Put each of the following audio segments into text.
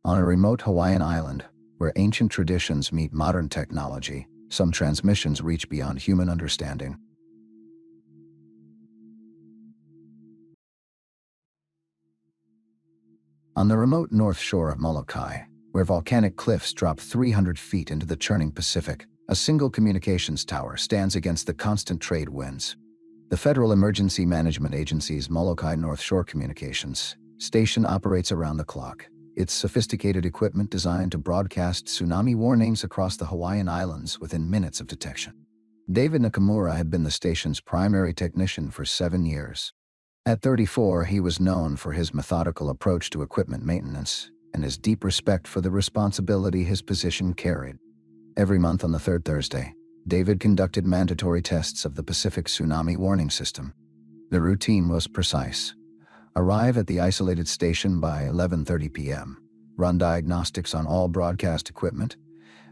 On a remote Hawaiian island, where ancient traditions meet modern technology, some transmissions reach beyond human understanding. On the remote north shore of Molokai, where volcanic cliffs drop 300 feet into the churning Pacific, a single communications tower stands against the constant trade winds. The Federal Emergency Management Agency's Molokai North Shore Communications Station operates around the clock, its sophisticated equipment designed to broadcast tsunami warnings across the Hawaiian Islands within minutes of detection. David Nakamura had been the station's primary technician for 7 years. At 34, he was known for his methodical approach to equipment maintenance and his deep respect for the responsibility his position carried. Every month on the third Thursday, David conducted mandatory tests of the Pacific Tsunami Warning System. The routine was precise. Arrive at the isolated station by 11:30 p.m., run diagnostics on all broadcast equipment,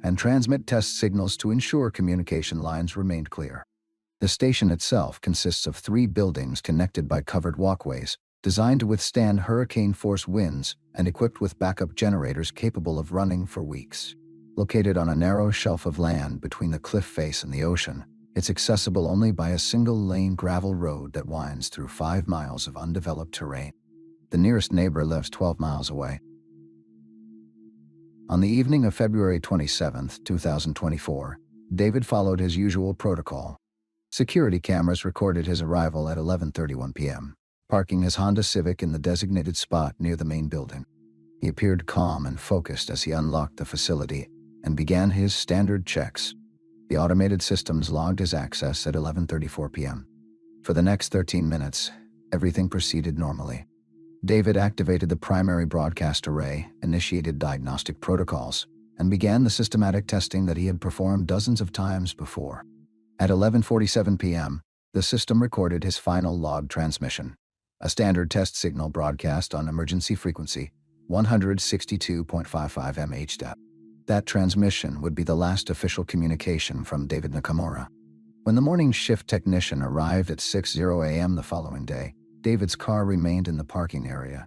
and transmit test signals to ensure communication lines remained clear. The station itself consists of 3 buildings connected by covered walkways, designed to withstand hurricane-force winds and equipped with backup generators capable of running for weeks. Located on a narrow shelf of land between the cliff face and the ocean, it's accessible only by a single-lane gravel road that winds through 5 miles of undeveloped terrain. The nearest neighbor lives 12 miles away. On the evening of February 27, 2024, David followed his usual protocol. Security cameras recorded his arrival at 11:31 p.m., parking his Honda Civic in the designated spot near the main building. He appeared calm and focused as he unlocked the facility and began his standard checks. The automated systems logged his access at 11:34 p.m. For the next 13 minutes, everything proceeded normally. David activated the primary broadcast array, initiated diagnostic protocols, and began the systematic testing that he had performed dozens of times before. At 11:47 p.m., the system recorded his final log transmission, a standard test signal broadcast on emergency frequency 162.55 MHz. That transmission would be the last official communication from David Nakamura. When the morning shift technician arrived at 6:00 a.m. the following day, David's car remained in the parking area.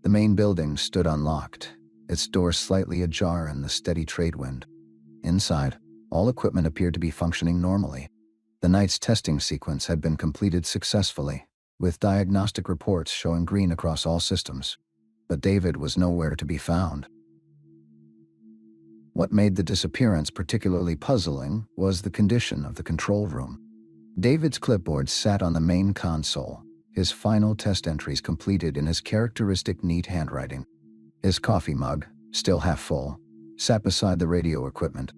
The main building stood unlocked, its doors slightly ajar in the steady trade wind. Inside, all equipment appeared to be functioning normally. The night's testing sequence had been completed successfully, with diagnostic reports showing green across all systems. But David was nowhere to be found. What made the disappearance particularly puzzling was the condition of the control room. David's clipboard sat on the main console, his final test entries completed in his characteristic neat handwriting. His coffee mug, still half full, sat beside the radio equipment.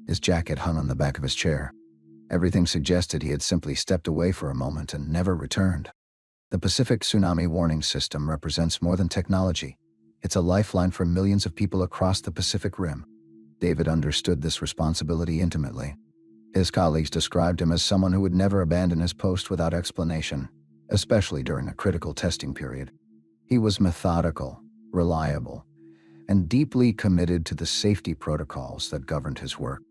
His jacket hung on the back of his chair. Everything suggested he had simply stepped away for a moment and never returned. The Pacific Tsunami Warning System represents more than technology. It's a lifeline for millions of people across the Pacific Rim. David understood this responsibility intimately. His colleagues described him as someone who would never abandon his post without explanation, especially during a critical testing period. He was methodical, reliable, and deeply committed to the safety protocols that governed his work.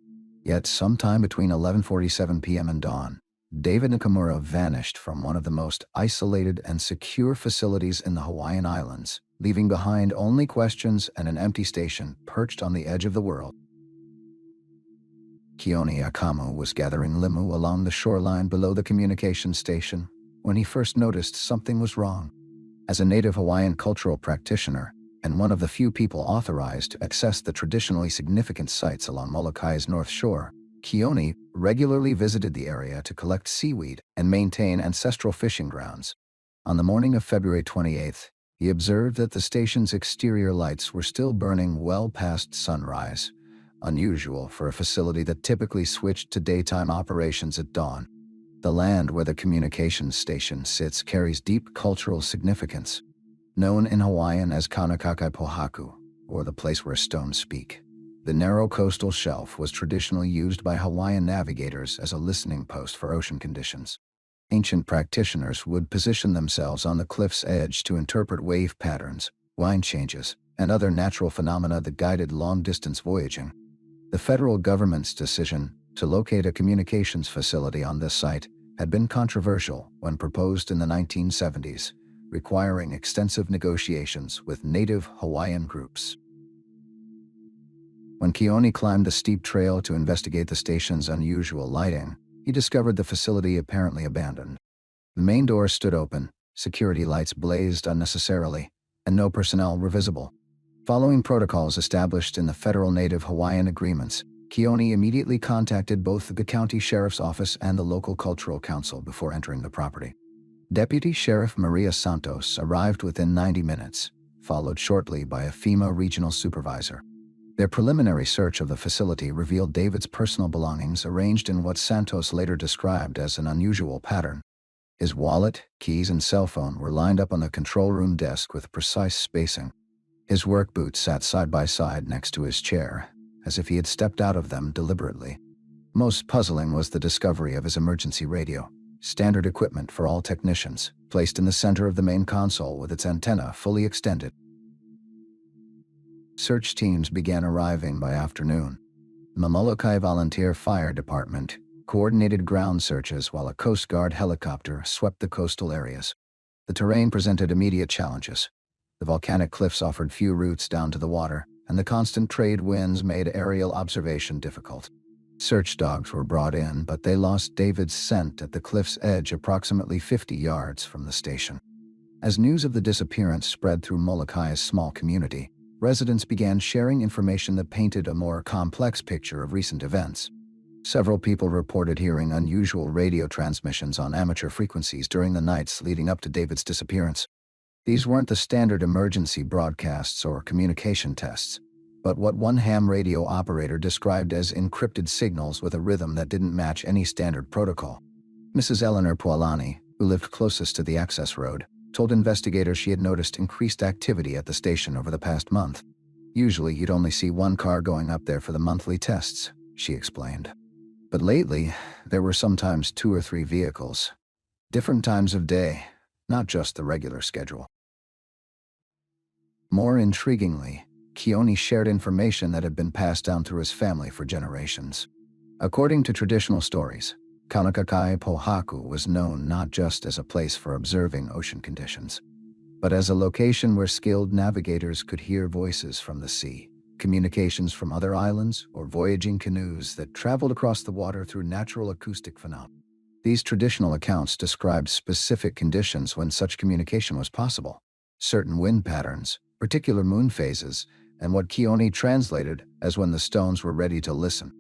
Yet sometime between 11:47 p.m. and dawn, David Nakamura vanished from one of the most isolated and secure facilities in the Hawaiian Islands, leaving behind only questions and an empty station perched on the edge of the world. Keone Akamu was gathering limu along the shoreline below the communications station when he first noticed something was wrong. As a native Hawaiian cultural practitioner, and one of the few people authorized to access the traditionally significant sites along Molokai's north shore, Keone regularly visited the area to collect seaweed and maintain ancestral fishing grounds. On the morning of February 28th, he observed that the station's exterior lights were still burning well past sunrise, unusual for a facility that typically switched to daytime operations at dawn. The land where the communications station sits carries deep cultural significance. Known in Hawaiian as Kaunakakai Pohaku, or the place where stones speak, the narrow coastal shelf was traditionally used by Hawaiian navigators as a listening post for ocean conditions. Ancient practitioners would position themselves on the cliff's edge to interpret wave patterns, wind changes, and other natural phenomena that guided long-distance voyaging. The federal government's decision to locate a communications facility on this site had been controversial when proposed in the 1970s, requiring extensive negotiations with native Hawaiian groups. When Keone climbed the steep trail to investigate the station's unusual lighting, he discovered the facility apparently abandoned. The main doors stood open, security lights blazed unnecessarily, and no personnel were visible. Following protocols established in the federal Native Hawaiian agreements, Keone immediately contacted both the county sheriff's office and the local cultural council before entering the property. Deputy Sheriff Maria Santos arrived within 90 minutes, followed shortly by a FEMA regional supervisor. Their preliminary search of the facility revealed David's personal belongings arranged in what Santos later described as an unusual pattern. His wallet, keys, and cell phone were lined up on the control room desk with precise spacing. His work boots sat side by side next to his chair, as if he had stepped out of them deliberately. Most puzzling was the discovery of his emergency radio, standard equipment for all technicians, placed in the center of the main console with its antenna fully extended. Search teams began arriving by afternoon. The Molokai Volunteer Fire Department coordinated ground searches while a Coast Guard helicopter swept the coastal areas. The terrain presented immediate challenges. The volcanic cliffs offered few routes down to the water, and the constant trade winds made aerial observation difficult. Search dogs were brought in, but they lost David's scent at the cliff's edge approximately 50 yards from the station. As news of the disappearance spread through Molokai's small community, residents began sharing information that painted a more complex picture of recent events. Several people reported hearing unusual radio transmissions on amateur frequencies during the nights leading up to David's disappearance. These weren't the standard emergency broadcasts or communication tests, but what one ham radio operator described as encrypted signals with a rhythm that didn't match any standard protocol. Mrs. Eleanor Pualani, who lived closest to the access road, told investigators she had noticed increased activity at the station over the past month. Usually you'd only see one car going up there for the monthly tests, she explained. But lately, there were sometimes 2 or 3 vehicles. Different times of day, not just the regular schedule. More intriguingly, Keone shared information that had been passed down through his family for generations. According to traditional stories, Kaunakakai Pohaku was known not just as a place for observing ocean conditions, but as a location where skilled navigators could hear voices from the sea, communications from other islands, or voyaging canoes that traveled across the water through natural acoustic phenomena. These traditional accounts described specific conditions when such communication was possible, certain wind patterns, particular moon phases, and what Keone translated as when the stones were ready to listen.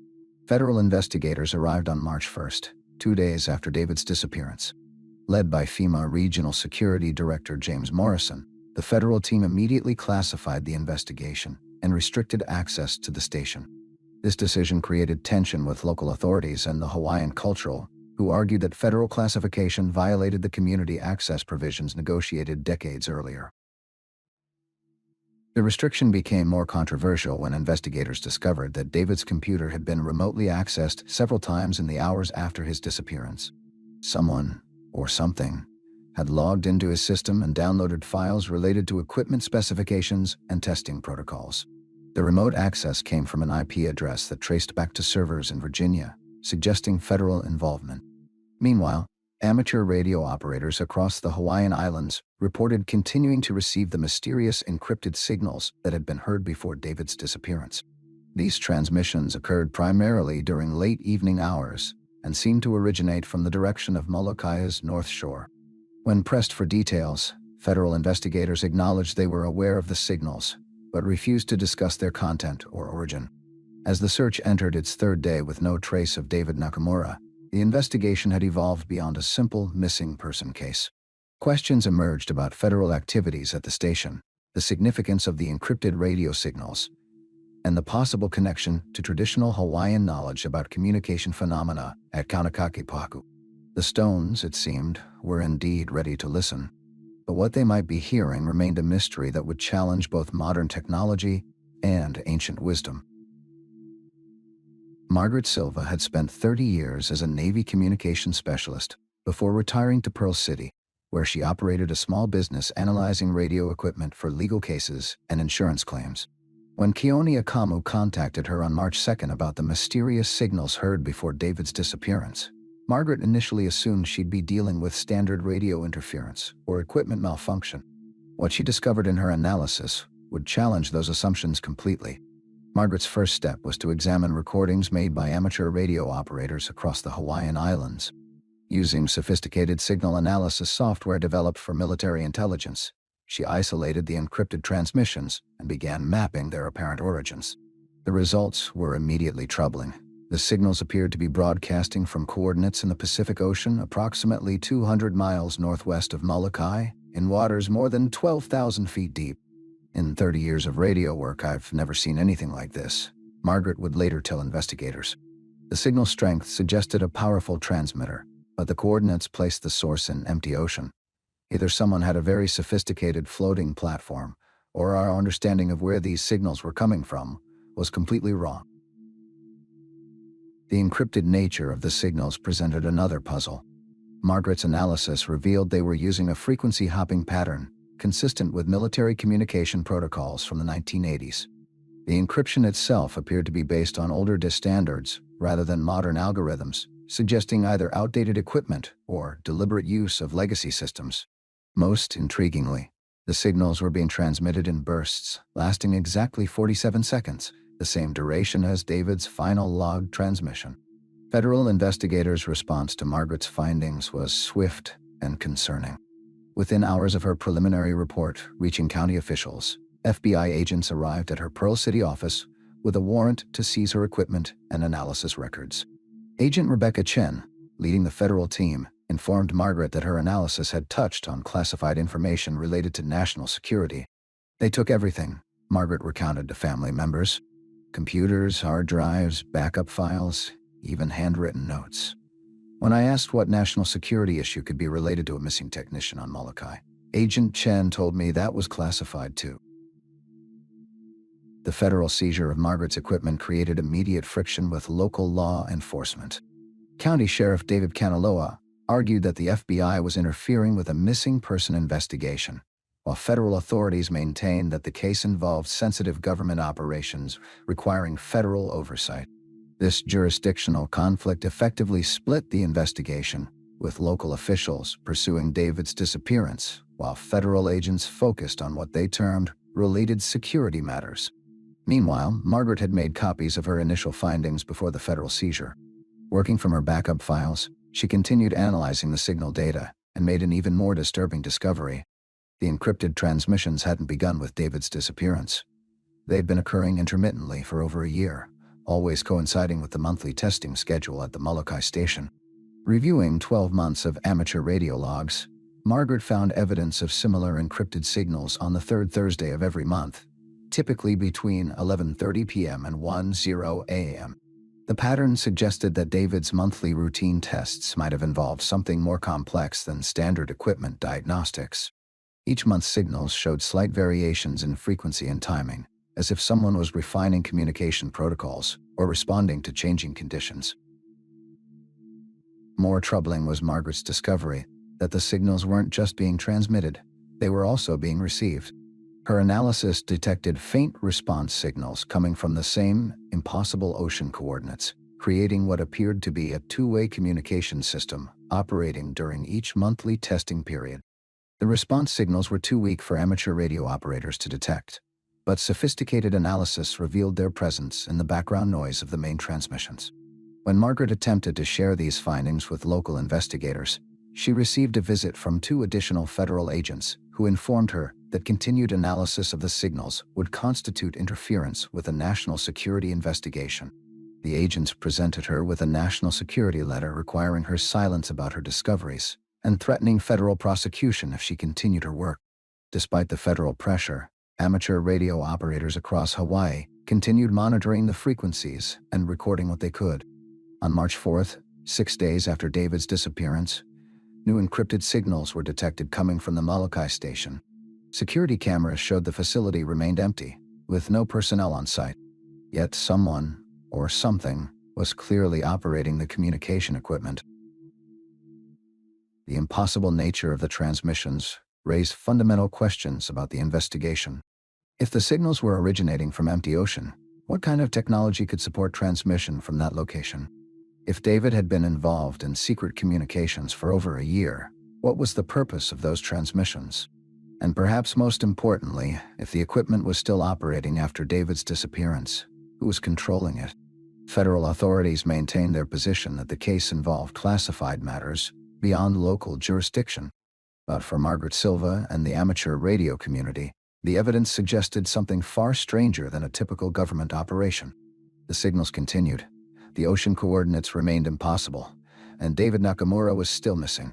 Federal investigators arrived on March 1st, 2 days after David's disappearance. Led by FEMA Regional Security Director James Morrison, the federal team immediately classified the investigation and restricted access to the station. This decision created tension with local authorities and the Hawaiian Cultural, who argued that federal classification violated the community access provisions negotiated decades earlier. The restriction became more controversial when investigators discovered that David's computer had been remotely accessed several times in the hours after his disappearance. Someone, or something, had logged into his system and downloaded files related to equipment specifications and testing protocols. The remote access came from an IP address that traced back to servers in Virginia, suggesting federal involvement. Meanwhile, amateur radio operators across the Hawaiian Islands reported continuing to receive the mysterious encrypted signals that had been heard before David's disappearance. These transmissions occurred primarily during late evening hours and seemed to originate from the direction of Molokai's North Shore. When pressed for details, federal investigators acknowledged they were aware of the signals, but refused to discuss their content or origin. As the search entered its 3rd day with no trace of David Nakamura, the investigation had evolved beyond a simple missing person case. Questions emerged about federal activities at the station, the significance of the encrypted radio signals, and the possible connection to traditional Hawaiian knowledge about communication phenomena at Kaunakakai Pohaku. The stones, it seemed, were indeed ready to listen, but what they might be hearing remained a mystery that would challenge both modern technology and ancient wisdom. Margaret Silva had spent 30 years as a Navy communications specialist before retiring to Pearl City, where she operated a small business analyzing radio equipment for legal cases and insurance claims. When Keone Akamu contacted her on March 2nd about the mysterious signals heard before David's disappearance, Margaret initially assumed she'd be dealing with standard radio interference or equipment malfunction. What she discovered in her analysis would challenge those assumptions completely. Margaret's first step was to examine recordings made by amateur radio operators across the Hawaiian Islands. Using sophisticated signal analysis software developed for military intelligence, she isolated the encrypted transmissions and began mapping their apparent origins. The results were immediately troubling. The signals appeared to be broadcasting from coordinates in the Pacific Ocean approximately 200 miles northwest of Molokai, in waters more than 12,000 feet deep. "In 30 years of radio work, I've never seen anything like this," Margaret would later tell investigators. The signal strength suggested a powerful transmitter, but the coordinates placed the source in empty ocean. Either someone had a very sophisticated floating platform, or our understanding of where these signals were coming from was completely wrong. The encrypted nature of the signals presented another puzzle. Margaret's analysis revealed they were using a frequency-hopping pattern consistent with military communication protocols from the 1980s. The encryption itself appeared to be based on older DIS standards rather than modern algorithms, suggesting either outdated equipment or deliberate use of legacy systems. Most intriguingly, the signals were being transmitted in bursts, lasting exactly 47 seconds, the same duration as David's final logged transmission. Federal investigators' response to Margaret's findings was swift and concerning. Within hours of her preliminary report reaching county officials, FBI agents arrived at her Pearl City office with a warrant to seize her equipment and analysis records. Agent Rebecca Chen, leading the federal team, informed Margaret that her analysis had touched on classified information related to national security. "They took everything," Margaret recounted to family members. "Computers, hard drives, backup files, even handwritten notes." When I asked what national security issue could be related to a missing technician on Molokai, Agent Chen told me that was classified too. The federal seizure of Margaret's equipment created immediate friction with local law enforcement. County Sheriff David Kanaloa argued that the FBI was interfering with a missing person investigation, while federal authorities maintained that the case involved sensitive government operations requiring federal oversight. This jurisdictional conflict effectively split the investigation, with local officials pursuing David's disappearance, while federal agents focused on what they termed related security matters. Meanwhile, Margaret had made copies of her initial findings before the federal seizure. Working from her backup files, she continued analyzing the signal data and made an even more disturbing discovery. The encrypted transmissions hadn't begun with David's disappearance. They'd been occurring intermittently for over a year, always coinciding with the monthly testing schedule at the Molokai station. Reviewing 12 months of amateur radio logs, Margaret found evidence of similar encrypted signals on the third Thursday of every month, typically between 11:30 p.m. and 1:00 a.m. The pattern suggested that David's monthly routine tests might have involved something more complex than standard equipment diagnostics. Each month's signals showed slight variations in frequency and timing, as if someone was refining communication protocols or responding to changing conditions. More troubling was Margaret's discovery that the signals weren't just being transmitted, they were also being received. Her analysis detected faint response signals coming from the same impossible ocean coordinates, creating what appeared to be a two-way communication system operating during each monthly testing period. The response signals were too weak for amateur radio operators to detect, but sophisticated analysis revealed their presence in the background noise of the main transmissions. When Margaret attempted to share these findings with local investigators, she received a visit from 2 additional federal agents who informed her that continued analysis of the signals would constitute interference with a national security investigation. The agents presented her with a national security letter requiring her silence about her discoveries and threatening federal prosecution if she continued her work. Despite the federal pressure, amateur radio operators across Hawaii continued monitoring the frequencies and recording what they could. On March 4th, 6 days after David's disappearance, new encrypted signals were detected coming from the Molokai station. Security cameras showed the facility remained empty, with no personnel on site. Yet someone, or something, was clearly operating the communication equipment. The impossible nature of the transmissions raised fundamental questions about the investigation. If the signals were originating from empty ocean, what kind of technology could support transmission from that location? If David had been involved in secret communications for over a year, what was the purpose of those transmissions? And perhaps most importantly, if the equipment was still operating after David's disappearance, Who was controlling it? Federal authorities maintained their position that the case involved classified matters beyond local jurisdiction. But for Margaret Silva and the amateur radio community, the evidence suggested something far stranger than a typical government operation. The signals continued. The ocean coordinates remained impossible, and David Nakamura was still missing.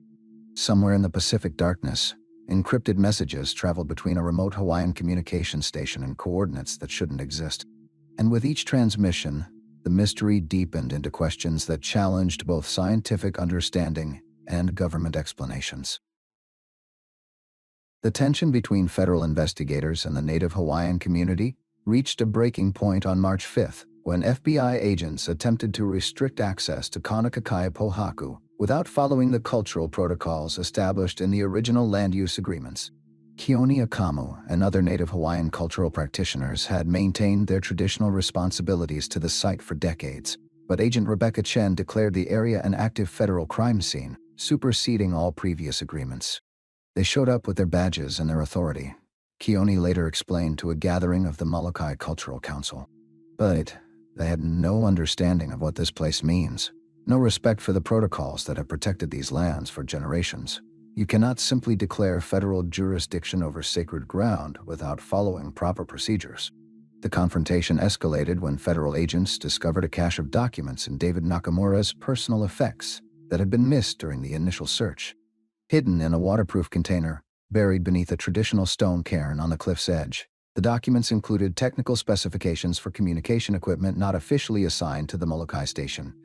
Somewhere in the Pacific darkness, encrypted messages traveled between a remote Hawaiian communication station and coordinates that shouldn't exist. And with each transmission, the mystery deepened into questions that challenged both scientific understanding and government explanations. The tension between federal investigators and the native Hawaiian community reached a breaking point on March 5th, when FBI agents attempted to restrict access to Kaunakakai Pohaku without following the cultural protocols established in the original land use agreements. Keone Akamu and other native Hawaiian cultural practitioners had maintained their traditional responsibilities to the site for decades, but Agent Rebecca Chen declared the area an active federal crime scene, superseding all previous agreements. They showed up with their badges and their authority, Keone later explained to a gathering of the Molokai Cultural Council. But they had no understanding of what this place means, no respect for the protocols that have protected these lands for generations. You cannot simply declare federal jurisdiction over sacred ground without following proper procedures. The confrontation escalated when federal agents discovered a cache of documents in David Nakamura's personal effects that had been missed during the initial search. Hidden in a waterproof container, buried beneath a traditional stone cairn on the cliff's edge, the documents included technical specifications for communication equipment not officially assigned to the Molokai station,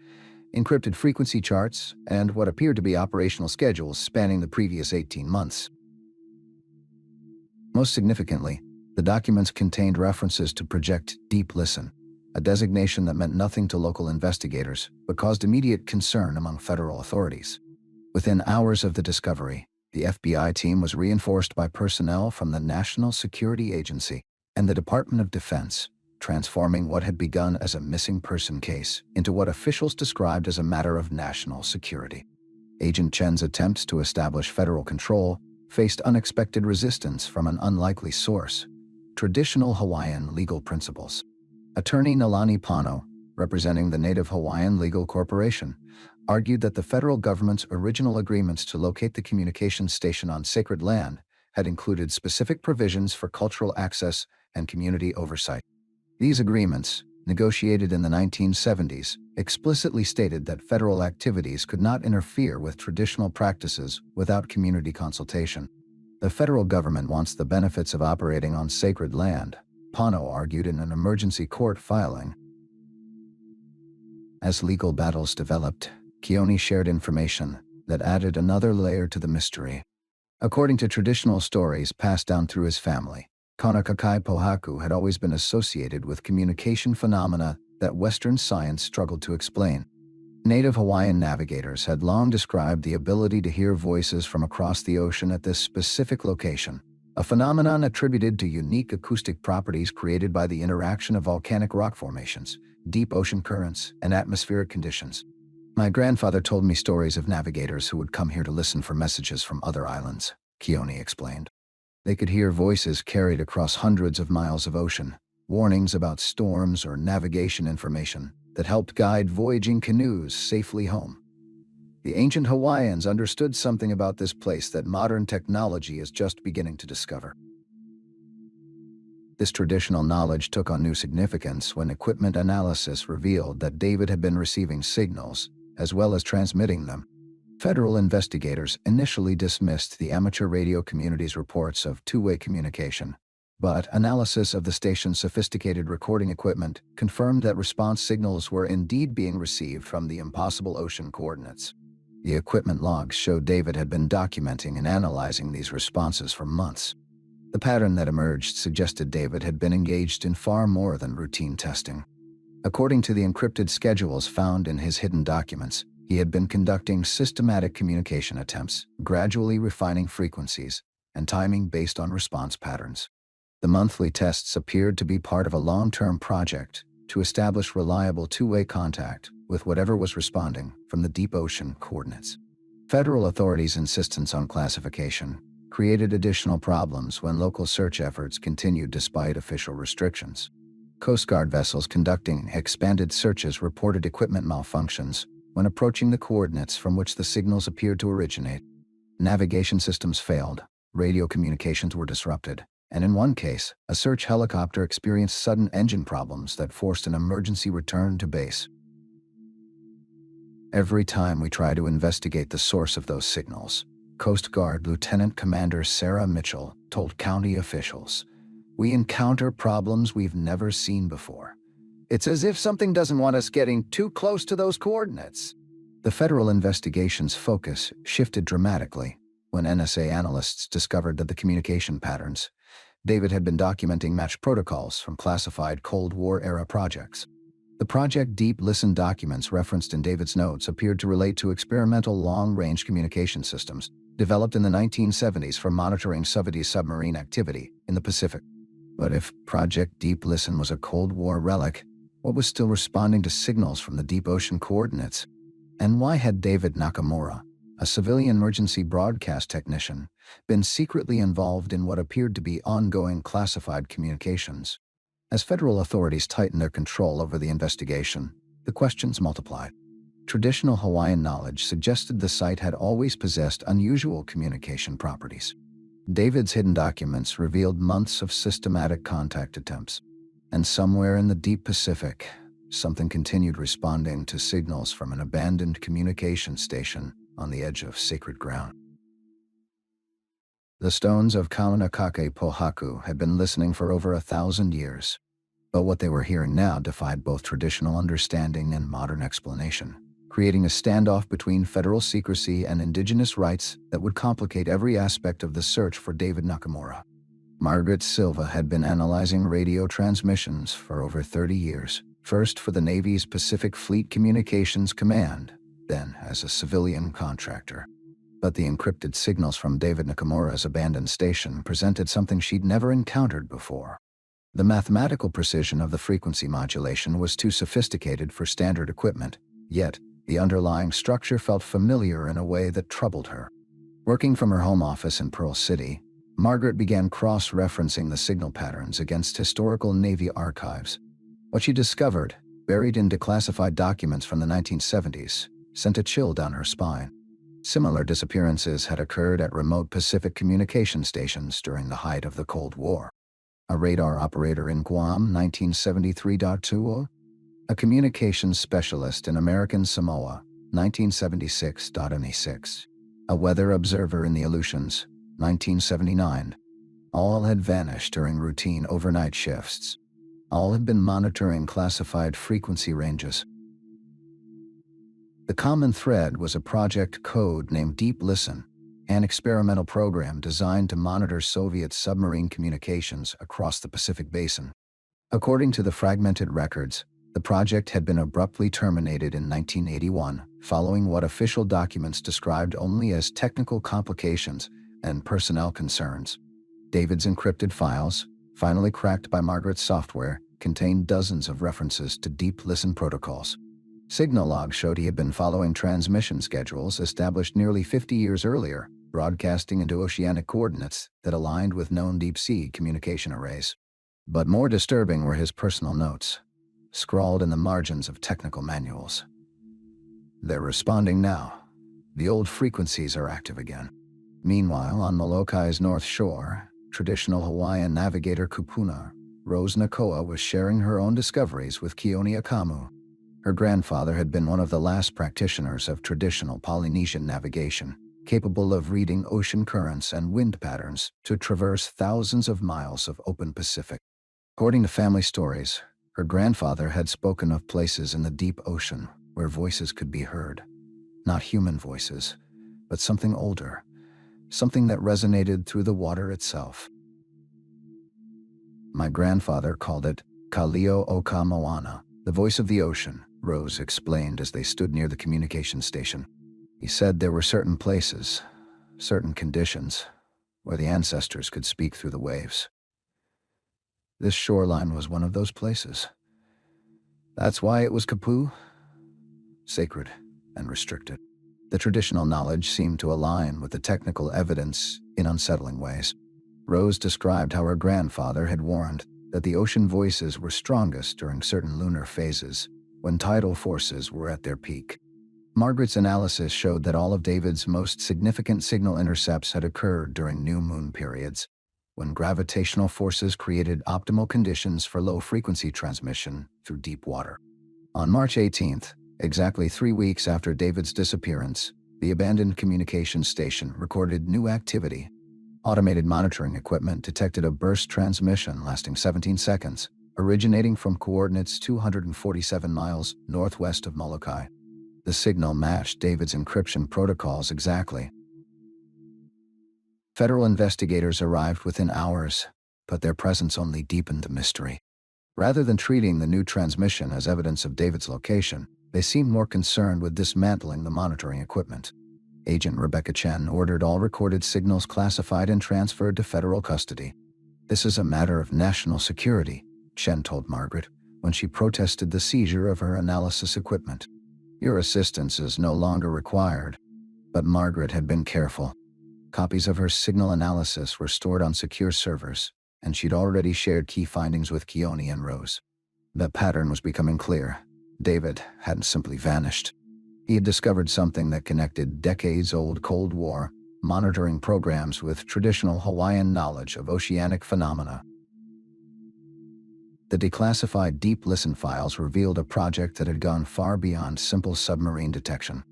encrypted frequency charts, and what appeared to be operational schedules spanning the previous 18 months. Most significantly, the documents contained references to Project Deep Listen, a designation that meant nothing to local investigators but caused immediate concern among federal authorities. Within hours of the discovery, the FBI team was reinforced by personnel from the National Security Agency and the Department of Defense, transforming what had begun as a missing person case into what officials described as a matter of national security. Agent Chen's attempts to establish federal control faced unexpected resistance from an unlikely source: traditional Hawaiian legal principles. Attorney Nalani Pano, representing the Native Hawaiian Legal Corporation, argued that the federal government's original agreements to locate the communications station on sacred land had included specific provisions for cultural access and community oversight. These agreements, negotiated in the 1970s, explicitly stated that federal activities could not interfere with traditional practices without community consultation. The federal government wants the benefits of operating on sacred land, Pano argued in an emergency court filing. As legal battles developed, Keone shared information that added another layer to the mystery. According to traditional stories passed down through his family, Kaunakakai Pohaku had always been associated with communication phenomena that Western science struggled to explain. Native Hawaiian navigators had long described the ability to hear voices from across the ocean at this specific location, a phenomenon attributed to unique acoustic properties created by the interaction of volcanic rock formations, deep ocean currents, and atmospheric conditions. My grandfather told me stories of navigators who would come here to listen for messages from other islands, Keone explained. They could hear voices carried across hundreds of miles of ocean, warnings about storms or navigation information that helped guide voyaging canoes safely home. The ancient Hawaiians understood something about this place that modern technology is just beginning to discover. This traditional knowledge took on new significance when equipment analysis revealed that David had been receiving signals, as well as transmitting them. Federal investigators initially dismissed the amateur radio community's reports of two-way communication, but analysis of the station's sophisticated recording equipment confirmed that response signals were indeed being received from the impossible ocean coordinates. The equipment logs showed David had been documenting and analyzing these responses for months. The pattern that emerged suggested David had been engaged in far more than routine testing. According to the encrypted schedules found in his hidden documents, he had been conducting systematic communication attempts, gradually refining frequencies and timing based on response patterns. The monthly tests appeared to be part of a long-term project to establish reliable two-way contact with whatever was responding from the deep ocean coordinates. Federal authorities' insistence on classification created additional problems when local search efforts continued despite official restrictions. Coast Guard vessels conducting expanded searches reported equipment malfunctions when approaching the coordinates from which the signals appeared to originate. Navigation systems failed, radio communications were disrupted, and in one case, a search helicopter experienced sudden engine problems that forced an emergency return to base. Every time we try to investigate the source of those signals, Coast Guard Lieutenant Commander Sarah Mitchell told county officials, we encounter problems we've never seen before. It's as if something doesn't want us getting too close to those coordinates. The federal investigation's focus shifted dramatically when NSA analysts discovered that the communication patterns David had been documenting matched protocols from classified Cold War-era projects. The Project Deep Listen documents referenced in David's notes appeared to relate to experimental long-range communication systems developed in the 1970s for monitoring submarine activity in the Pacific. But if Project Deep Listen was a Cold War relic, what was still responding to signals from the deep ocean coordinates? And why had David Nakamura, a civilian emergency broadcast technician, been secretly involved in what appeared to be ongoing classified communications? As federal authorities tightened their control over the investigation, the questions multiplied. Traditional Hawaiian knowledge suggested the site had always possessed unusual communication properties. David's hidden documents revealed months of systematic contact attempts. And somewhere in the deep Pacific, something continued responding to signals from an abandoned communication station on the edge of sacred ground. The stones of Kaunakake Pohaku had been listening for over 1,000 years, but what they were hearing now defied both traditional understanding and modern explanation, creating a standoff between federal secrecy and indigenous rights that would complicate every aspect of the search for David Nakamura. Margaret Silva had been analyzing radio transmissions for over 30 years, first for the Navy's Pacific Fleet Communications Command, then as a civilian contractor. But the encrypted signals from David Nakamura's abandoned station presented something she'd never encountered before. The mathematical precision of the frequency modulation was too sophisticated for standard equipment, yet the underlying structure felt familiar in a way that troubled her. Working from her home office in Pearl City, Margaret began cross-referencing the signal patterns against historical Navy archives. What she discovered, buried in declassified documents from the 1970s, sent a chill down her spine. Similar disappearances had occurred at remote Pacific communication stations during the height of the Cold War. A radar operator in Guam, 1973.20, a communications specialist in American Samoa, 1976.26, a weather observer in the Aleutians, 1979. All had vanished during routine overnight shifts. All had been monitoring classified frequency ranges. The common thread was a project code named Deep Listen, an experimental program designed to monitor Soviet submarine communications across the Pacific Basin. According to the fragmented records, the project had been abruptly terminated in 1981, following what official documents described only as technical complications and personnel concerns. David's encrypted files, finally cracked by Margaret's software, contained dozens of references to Deep Listen protocols. Signal logs showed he had been following transmission schedules established nearly 50 years earlier, broadcasting into oceanic coordinates that aligned with known deep-sea communication arrays. But more disturbing were his personal notes, scrawled in the margins of technical manuals. They're responding now. The old frequencies are active again. Meanwhile, on Molokai's north shore, traditional Hawaiian navigator Kupuna, Rose Nakoa was sharing her own discoveries with Keone Akamu. Her grandfather had been one of the last practitioners of traditional Polynesian navigation, capable of reading ocean currents and wind patterns to traverse thousands of miles of open Pacific. According to family stories, her grandfather had spoken of places in the deep ocean where voices could be heard. Not human voices, but something older, something that resonated through the water itself. My grandfather called it Kalio Oka Moana, the voice of the ocean, Rose explained as they stood near the communication station. He said there were certain places, certain conditions, where the ancestors could speak through the waves. This shoreline was one of those places. That's why it was Kapu, sacred and restricted. The traditional knowledge seemed to align with the technical evidence in unsettling ways. Rose described how her grandfather had warned, that the ocean voices were strongest during certain lunar phases, when tidal forces were at their peak. Margaret's analysis showed that all of David's most significant signal intercepts had occurred during new moon periods, when gravitational forces created optimal conditions for low-frequency transmission through deep water. On March 18th, exactly 3 weeks after David's disappearance, the abandoned communications station recorded new activity. Automated monitoring equipment detected a burst transmission lasting 17 seconds, originating from coordinates 247 miles northwest of Molokai. The signal matched David's encryption protocols exactly. Federal investigators arrived within hours, but their presence only deepened the mystery. Rather than treating the new transmission as evidence of David's location, they seemed more concerned with dismantling the monitoring equipment. Agent Rebecca Chen ordered all recorded signals classified and transferred to federal custody. "This is a matter of national security," Chen told Margaret when she protested the seizure of her analysis equipment. "Your assistance is no longer required." But Margaret had been careful. Copies of her signal analysis were stored on secure servers, and she'd already shared key findings with Keone and Rose. The pattern was becoming clear. David hadn't simply vanished. He had discovered something that connected decades-old Cold War monitoring programs with traditional Hawaiian knowledge of oceanic phenomena. The declassified Deep Listen files revealed a project that had gone far beyond simple submarine detection.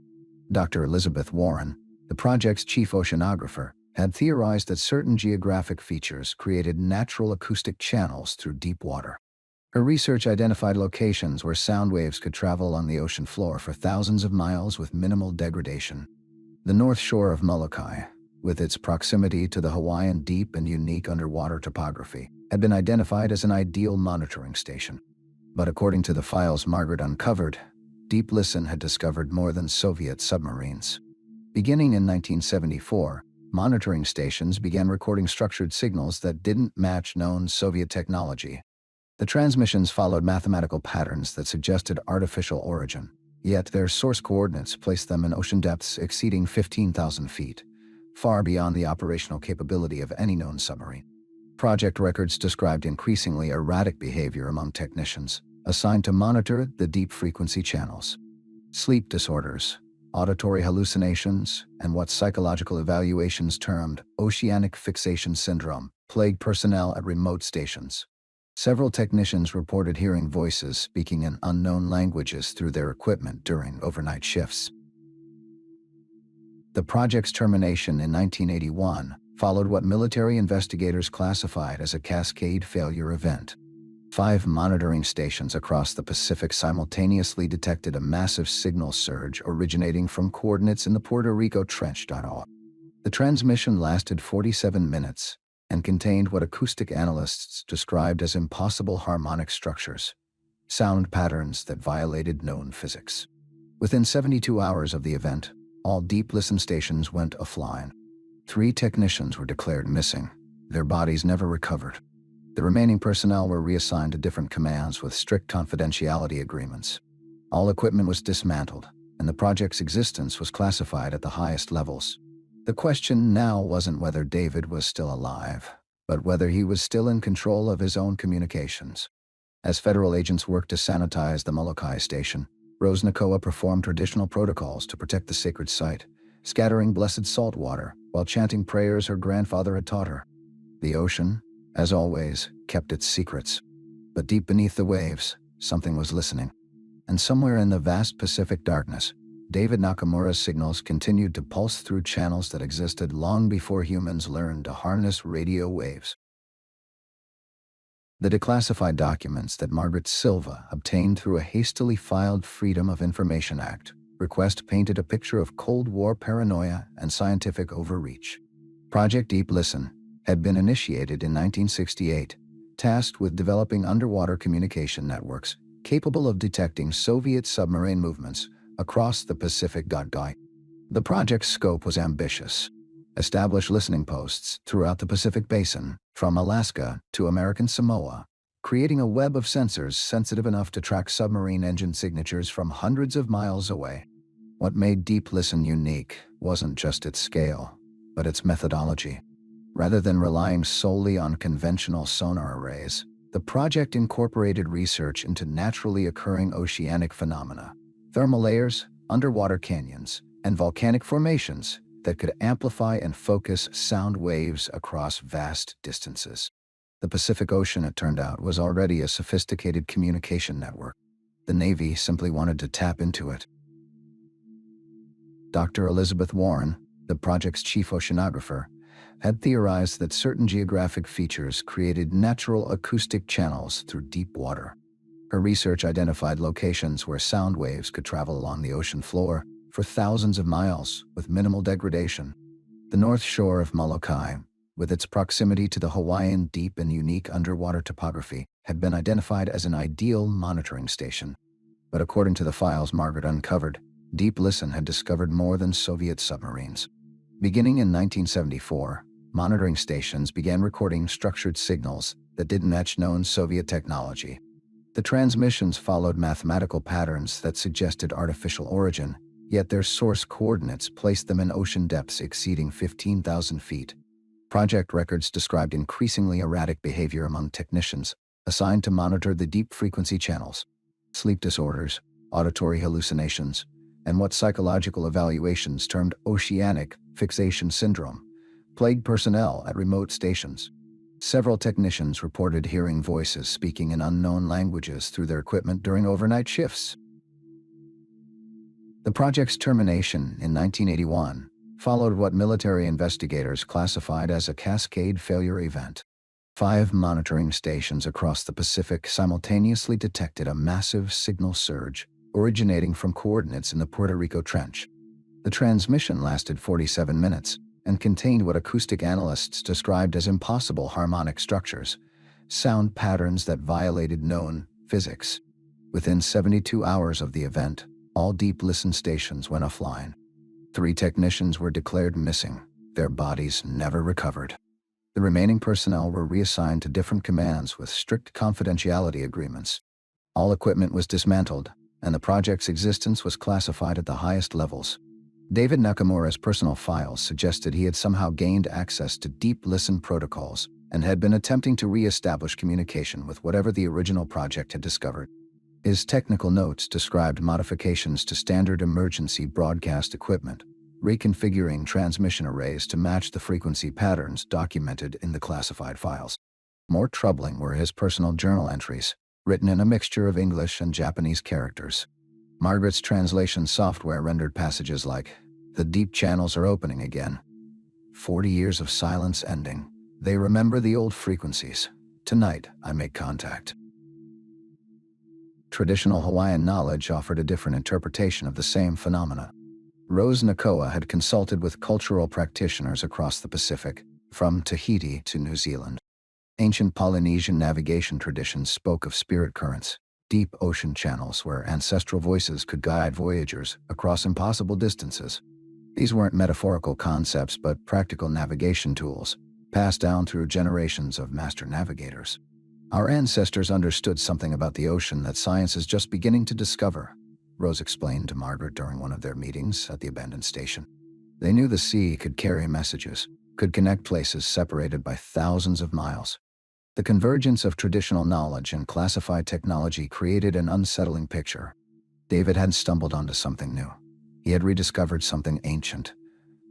Dr. Elizabeth Warren, the project's chief oceanographer, had theorized that certain geographic features created natural acoustic channels through deep water. Her research identified locations where sound waves could travel on the ocean floor for thousands of miles with minimal degradation. The north shore of Molokai, with its proximity to the Hawaiian deep and unique underwater topography, had been identified as an ideal monitoring station. But according to the files Margaret uncovered, Deep Listen had discovered more than Soviet submarines. Beginning in 1974, monitoring stations began recording structured signals that didn't match known Soviet technology. The transmissions followed mathematical patterns that suggested artificial origin, yet their source coordinates placed them in ocean depths exceeding 15,000 feet, far beyond the operational capability of any known submarine. Project records described increasingly erratic behavior among technicians assigned to monitor the deep frequency channels. Sleep disorders, auditory hallucinations, and what psychological evaluations termed oceanic fixation syndrome plagued personnel at remote stations. Several technicians reported hearing voices speaking in unknown languages through their equipment during overnight shifts. The project's termination in 1981 followed what military investigators classified as a cascade failure event. 5 monitoring stations across the Pacific simultaneously detected a massive signal surge originating from coordinates in the Puerto Rico Trench. The transmission lasted 47 minutes and contained what acoustic analysts described as impossible harmonic structures, sound patterns that violated known physics. Within 72 hours of the event, all Deep Listen stations went offline. 3 technicians were declared missing. Their bodies never recovered. The remaining personnel were reassigned to different commands with strict confidentiality agreements. All equipment was dismantled, and the project's existence was classified at the highest levels. The question now wasn't whether David was still alive, but whether he was still in control of his own communications. As federal agents worked to sanitize the Molokai station, Rose Nakoa performed traditional protocols to protect the sacred site, scattering blessed salt water while chanting prayers her grandfather had taught her. The ocean, as always, kept its secrets. But deep beneath the waves, something was listening. And somewhere in the vast Pacific darkness, David Nakamura's signals continued to pulse through channels that existed long before humans learned to harness radio waves. The declassified documents that Margaret Silva obtained through a hastily filed Freedom of Information Act request painted a picture of Cold War paranoia and scientific overreach. Project Deep Listen had been initiated in 1968, tasked with developing underwater communication networks capable of detecting Soviet submarine movements across the Pacific. The project's scope was ambitious. Establish listening posts throughout the Pacific Basin, from Alaska to American Samoa, creating a web of sensors sensitive enough to track submarine engine signatures from hundreds of miles away. What made Deep Listen unique wasn't just its scale, but its methodology. Rather than relying solely on conventional sonar arrays, The project incorporated research into naturally occurring oceanic phenomena, thermal layers, underwater canyons, and volcanic formations that could amplify and focus sound waves across vast distances. The Pacific Ocean, it turned out, was already a sophisticated communication network. The Navy simply wanted to tap into it. Dr. Elizabeth Warren, the project's chief oceanographer, had theorized that certain geographic features created natural acoustic channels through deep water. Her research identified locations where sound waves could travel along the ocean floor for thousands of miles with minimal degradation. The north shore of Molokai, with its proximity to the Hawaiian deep and unique underwater topography, had been identified as an ideal monitoring station. But according to the files Margaret uncovered, Deep Listen had discovered more than Soviet submarines. Beginning in 1974, monitoring stations began recording structured signals that didn't match known Soviet technology. The transmissions followed mathematical patterns that suggested artificial origin, yet their source coordinates placed them in ocean depths exceeding 15,000 feet. Project records described increasingly erratic behavior among technicians assigned to monitor the deep frequency channels. Sleep disorders, auditory hallucinations, and what psychological evaluations termed oceanic fixation syndrome plagued personnel at remote stations. Several technicians reported hearing voices speaking in unknown languages through their equipment during overnight shifts. The project's termination in 1981 followed what military investigators classified as a cascade failure event. 5 monitoring stations across the Pacific simultaneously detected a massive signal surge originating from coordinates in the Puerto Rico Trench. The transmission lasted 47 minutes and contained what acoustic analysts described as impossible harmonic structures, sound patterns that violated known physics. Within 72 hours of the event, all Deep Listen stations went offline. 3 technicians were declared missing, their bodies never recovered. The remaining personnel were reassigned to different commands with strict confidentiality agreements. All equipment was dismantled, and the project's existence was classified at the highest levels. David Nakamura's personal files suggested he had somehow gained access to Deep Listen protocols and had been attempting to re-establish communication with whatever the original project had discovered. His technical notes described modifications to standard emergency broadcast equipment, reconfiguring transmission arrays to match the frequency patterns documented in the classified files. More troubling were his personal journal entries, written in a mixture of English and Japanese characters. Margaret's translation software rendered passages like, "The deep channels are opening again. 40 years of silence ending. They remember the old frequencies. Tonight, I make contact." Traditional Hawaiian knowledge offered a different interpretation of the same phenomena. Rose Nakoa had consulted with cultural practitioners across the Pacific, from Tahiti to New Zealand. Ancient Polynesian navigation traditions spoke of spirit currents, deep ocean channels where ancestral voices could guide voyagers across impossible distances. These weren't metaphorical concepts but practical navigation tools, passed down through generations of master navigators. Our ancestors understood something about the ocean that science is just beginning to discover, Rose explained to Margaret during one of their meetings at the abandoned station. They knew the sea could carry messages, could connect places separated by thousands of miles. The convergence of traditional knowledge and classified technology created an unsettling picture. David had stumbled onto something new. He had rediscovered something ancient,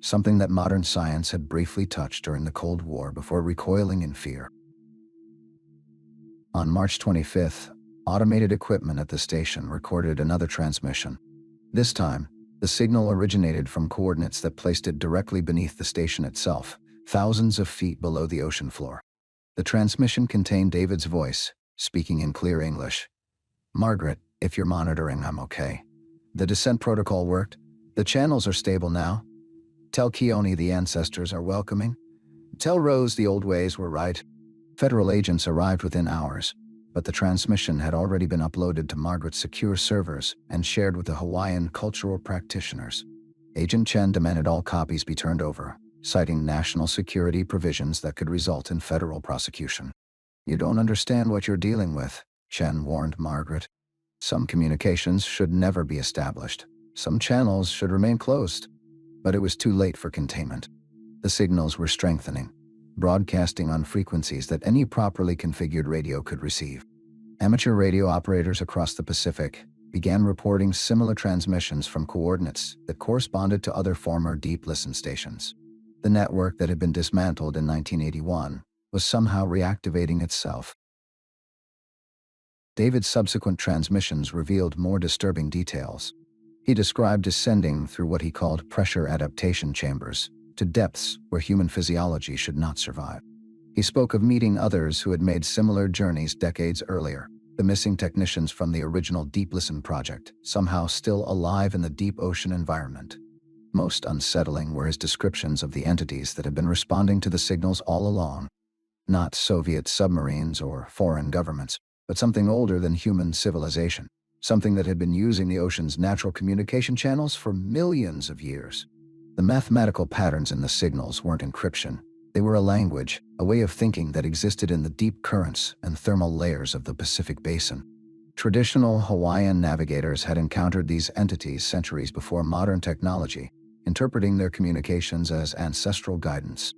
something that modern science had briefly touched during the Cold War before recoiling in fear. On March 25th, automated equipment at the station recorded another transmission. This time, the signal originated from coordinates that placed it directly beneath the station itself, thousands of feet below the ocean floor. The transmission contained David's voice, speaking in clear English. "Margaret, if you're monitoring, I'm okay. The descent protocol worked. The channels are stable now. Tell Keone the ancestors are welcoming. Tell Rose the old ways were right." Federal agents arrived within hours, but the transmission had already been uploaded to Margaret's secure servers and shared with the Hawaiian cultural practitioners. Agent Chen demanded all copies be turned over, citing national security provisions that could result in federal prosecution. "You don't understand what you're dealing with," Chen warned Margaret. "Some communications should never be established. Some channels should remain closed." But it was too late for containment. The signals were strengthening. broadcasting on frequencies that any properly configured radio could receive. Amateur radio operators across the Pacific began reporting similar transmissions from coordinates that corresponded to other former deep listen stations. The network that had been dismantled in 1981 was somehow reactivating itself. David's subsequent transmissions revealed more disturbing details. He described descending through what he called pressure adaptation chambers to depths where human physiology should not survive. He spoke of meeting others who had made similar journeys decades earlier, the missing technicians from the original Deep Listen project, somehow still alive in the deep ocean environment. Most unsettling were his descriptions of the entities that had been responding to the signals all along. Not Soviet submarines or foreign governments, but something older than human civilization, something that had been using the ocean's natural communication channels for millions of years. The mathematical patterns in the signals weren't encryption. They were a language, a way of thinking that existed in the deep currents and thermal layers of the Pacific Basin. Traditional Hawaiian navigators had encountered these entities centuries before modern technology, interpreting their communications as ancestral guidance.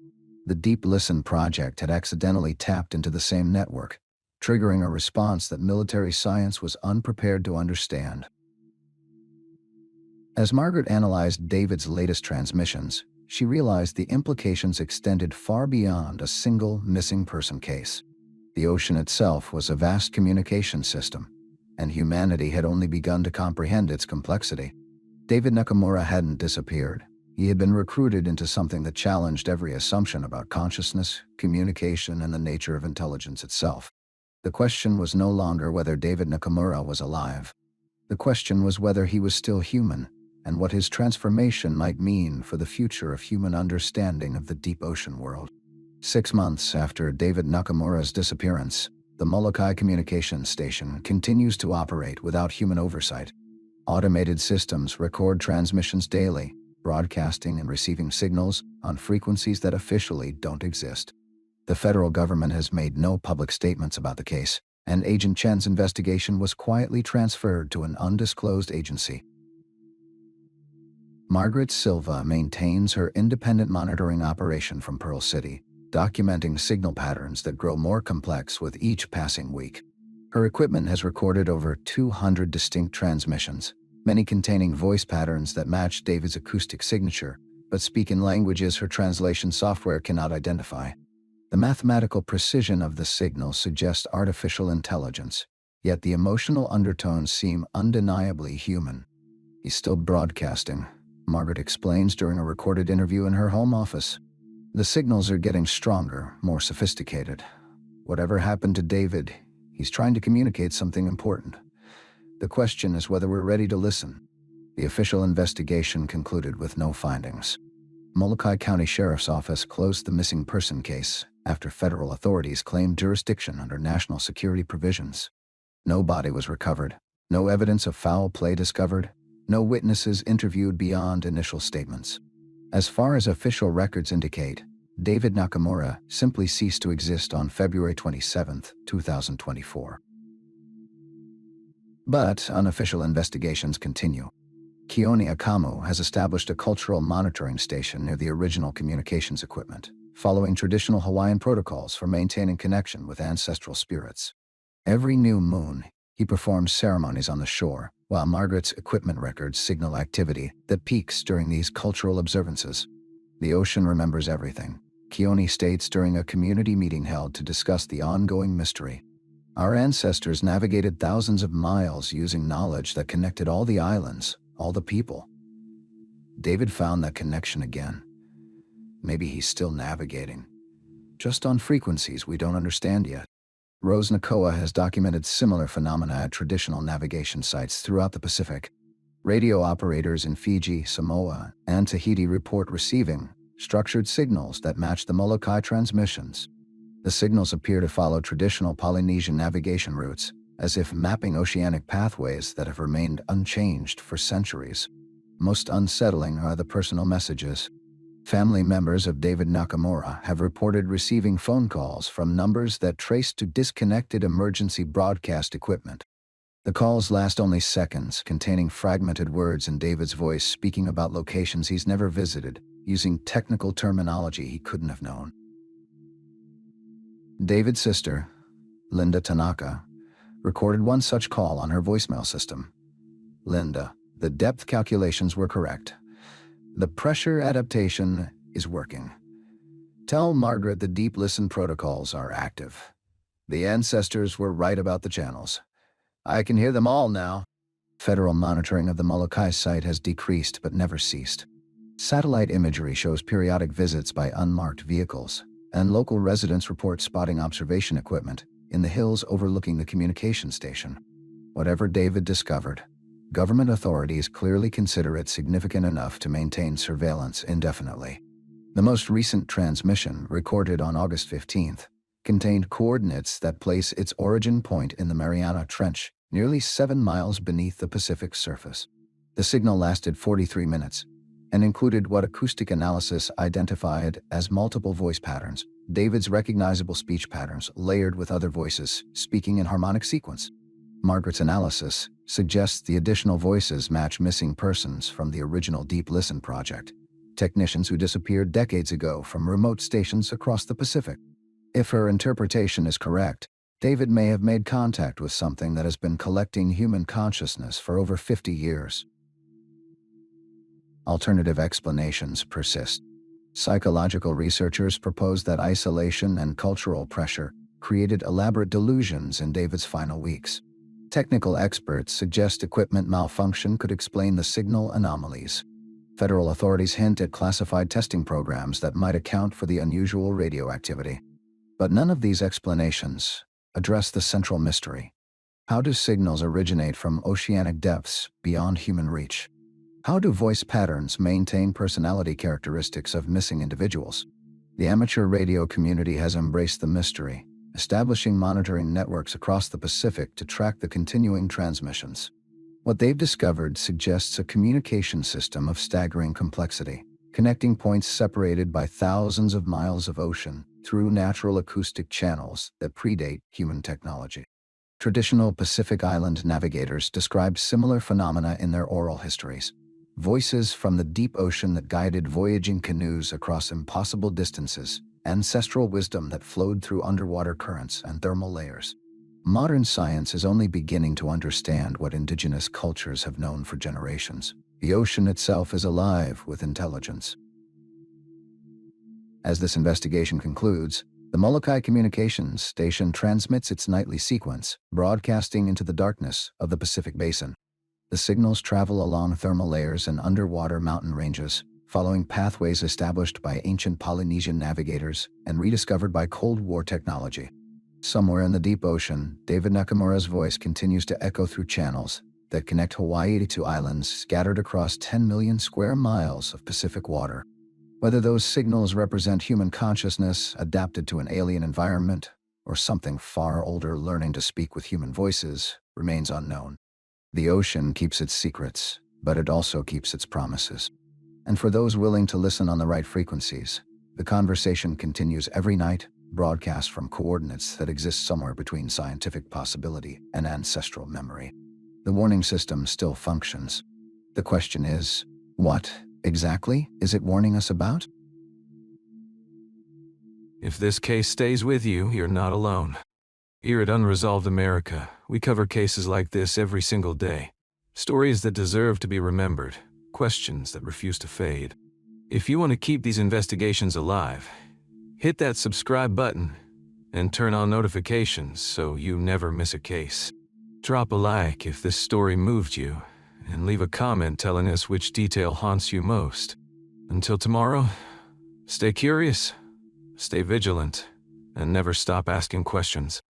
The Deep Listen project had accidentally tapped into the same network, triggering a response that military science was unprepared to understand. As Margaret analyzed David's latest transmissions, she realized the implications extended far beyond a single missing person case. The ocean itself was a vast communication system, and humanity had only begun to comprehend its complexity. David Nakamura hadn't disappeared. He had been recruited into something that challenged every assumption about consciousness, communication, and the nature of intelligence itself. The question was no longer whether David Nakamura was alive. The question was whether he was still human, and what his transformation might mean for the future of human understanding of the deep ocean world. 6 months after David Nakamura's disappearance, the Molokai communications station continues to operate without human oversight. Automated systems record transmissions daily, broadcasting and receiving signals on frequencies that officially don't exist. The federal government has made no public statements about the case, and Agent Chen's investigation was quietly transferred to an undisclosed agency. Margaret Silva maintains her independent monitoring operation from Pearl City, documenting signal patterns that grow more complex with each passing week. Her equipment has recorded over 200 distinct transmissions, many containing voice patterns that match David's acoustic signature, but speak in languages her translation software cannot identify. The mathematical precision of the signals suggests artificial intelligence, yet the emotional undertones seem undeniably human. "He's still broadcasting," Margaret explains during a recorded interview in her home office. "The signals are getting stronger, more sophisticated. Whatever happened to David, he's trying to communicate something important. The question is whether we're ready to listen." The official investigation concluded with no findings. Molokai County Sheriff's Office closed the missing person case after federal authorities claimed jurisdiction under national security provisions. No body was recovered, no evidence of foul play discovered, no witnesses interviewed beyond initial statements. As far as official records indicate, David Nakamura simply ceased to exist on February 27, 2024. But unofficial investigations continue. Keone Akamu has established a cultural monitoring station near the original communications equipment, following traditional Hawaiian protocols for maintaining connection with ancestral spirits. Every new moon, he performs ceremonies on the shore, while Margaret's equipment records signal activity that peaks during these cultural observances. "The ocean remembers everything," Keone states during a community meeting held to discuss the ongoing mystery. "Our ancestors navigated thousands of miles using knowledge that connected all the islands, all the people. David found that connection again. Maybe he's still navigating, just on frequencies we don't understand yet." Rose Nakoa has documented similar phenomena at traditional navigation sites throughout the Pacific. Radio operators in Fiji, Samoa, and Tahiti report receiving structured signals that match the Molokai transmissions. The signals appear to follow traditional Polynesian navigation routes, as if mapping oceanic pathways that have remained unchanged for centuries. Most unsettling are the personal messages. Family members of David Nakamura have reported receiving phone calls from numbers that trace to disconnected emergency broadcast equipment. The calls last only seconds, containing fragmented words in David's voice speaking about locations he's never visited, using technical terminology he couldn't have known. David's sister, Linda Tanaka, recorded one such call on her voicemail system. Linda, the depth calculations were correct. The pressure adaptation is working. Tell Margaret the deep listen protocols are active. The ancestors were right about the channels. I can hear them all now. Federal monitoring of the Molokai site has decreased but never ceased. Satellite imagery shows periodic visits by unmarked vehicles, and local residents report spotting observation equipment in the hills overlooking the communication station. Whatever David discovered, government authorities clearly consider it significant enough to maintain surveillance indefinitely. The most recent transmission, recorded on August 15th, contained coordinates that place its origin point in the Mariana Trench, nearly 7 miles beneath the Pacific surface. The signal lasted 43 minutes and included what acoustic analysis identified as multiple voice patterns, David's recognizable speech patterns layered with other voices speaking in harmonic sequence. Margaret's analysis suggests the additional voices match missing persons from the original Deep Listen project, technicians who disappeared decades ago from remote stations across the Pacific. If her interpretation is correct, David may have made contact with something that has been collecting human consciousness for over 50 years. Alternative explanations persist. Psychological researchers propose that isolation and cultural pressure created elaborate delusions in David's final weeks. Technical experts suggest equipment malfunction could explain the signal anomalies. Federal authorities hint at classified testing programs that might account for the unusual radioactivity. But none of these explanations address the central mystery. How do signals originate from oceanic depths beyond human reach? How do voice patterns maintain personality characteristics of missing individuals? The amateur radio community has embraced the mystery, establishing monitoring networks across the Pacific to track the continuing transmissions. What they've discovered suggests a communication system of staggering complexity, connecting points separated by thousands of miles of ocean through natural acoustic channels that predate human technology. Traditional Pacific Island navigators described similar phenomena in their oral histories. Voices from the deep ocean that guided voyaging canoes across impossible distances, ancestral wisdom that flowed through underwater currents and thermal layers. Modern science is only beginning to understand what indigenous cultures have known for generations. The ocean itself is alive with intelligence. As this investigation concludes, the Molokai Communications Station transmits its nightly sequence, broadcasting into the darkness of the Pacific Basin. The signals travel along thermal layers and underwater mountain ranges, following pathways established by ancient Polynesian navigators and rediscovered by Cold War technology. Somewhere in the deep ocean, David Nakamura's voice continues to echo through channels that connect Hawaii to islands scattered across 10 million square miles of Pacific water. Whether those signals represent human consciousness adapted to an alien environment, or something far older learning to speak with human voices, remains unknown. The ocean keeps its secrets, but it also keeps its promises. And for those willing to listen on the right frequencies, the conversation continues every night, broadcast from coordinates that exist somewhere between scientific possibility and ancestral memory. The warning system still functions. The question is, what exactly is it warning us about? If this case stays with you, you're not alone. Here at Unresolved America, we cover cases like this every single day. Stories that deserve to be remembered, questions that refuse to fade. If you want to keep these investigations alive, hit that subscribe button and turn on notifications so you never miss a case. Drop a like if this story moved you, and leave a comment telling us which detail haunts you most. Until tomorrow, stay curious, stay vigilant, and never stop asking questions.